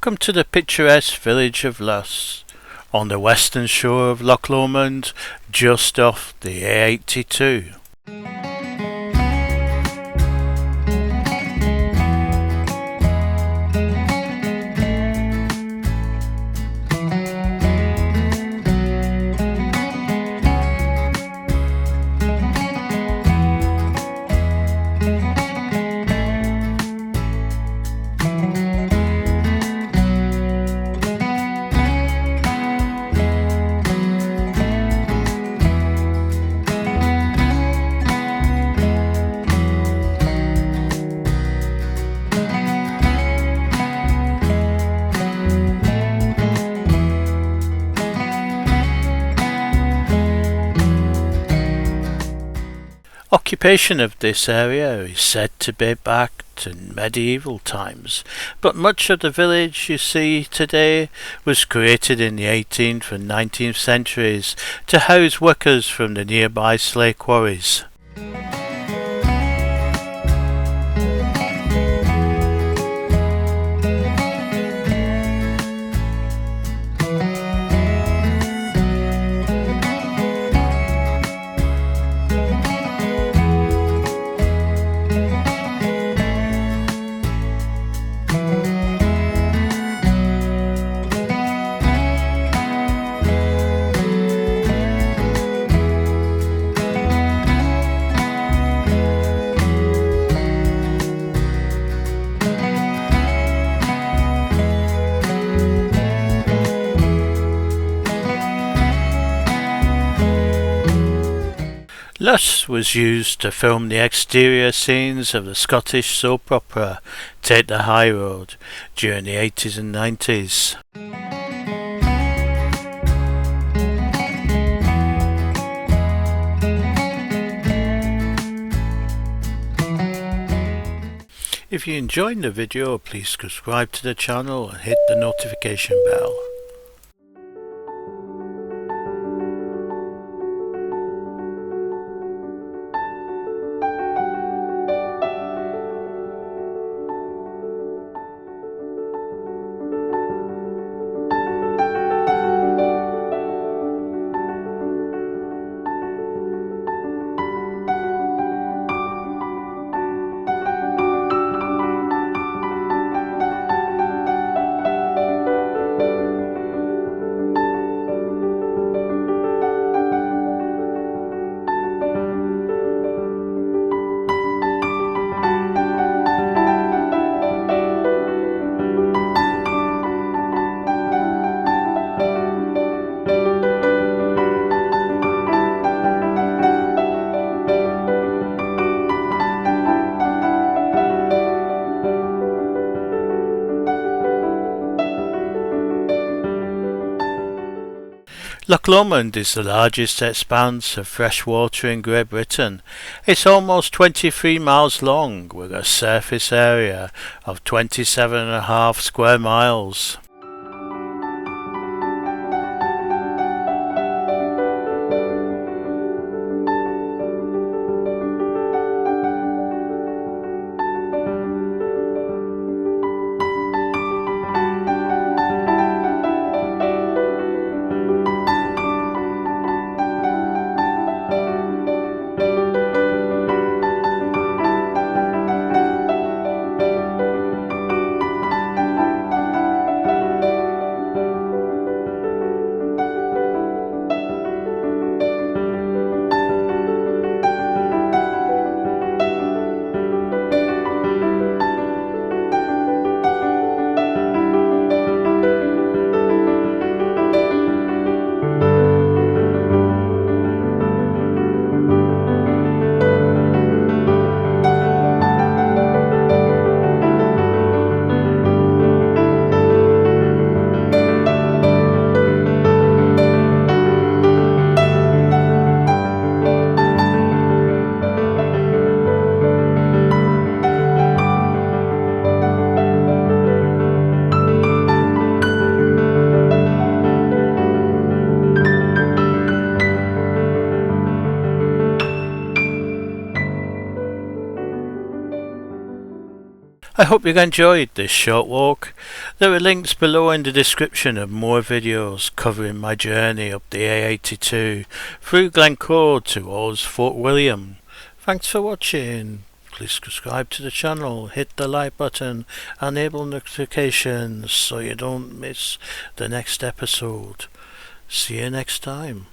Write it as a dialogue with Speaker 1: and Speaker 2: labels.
Speaker 1: Welcome to the picturesque village of Luss, on the western shore of Loch Lomond, just off the A82. Occupation of this area is said to be back to medieval times, but much of the village you see today was created in the 18th and 19th centuries to house workers from the nearby slate quarries. Luss was used to film the exterior scenes of the Scottish soap opera Take the High Road during the 80s and 90s. If you enjoyed the video, please subscribe to the channel and hit the notification bell. Loch Lomond is the largest expanse of fresh water in Great Britain. It's almost 23 miles long with a surface area of 27.5 square miles. I hope you enjoyed this short walk. There are links below in the description of more videos covering my journey up the A82 through Glencore towards Fort William. Thanks for watching. Please subscribe to the channel, hit the like button, enable notifications so you don't miss the next episode. See you next time.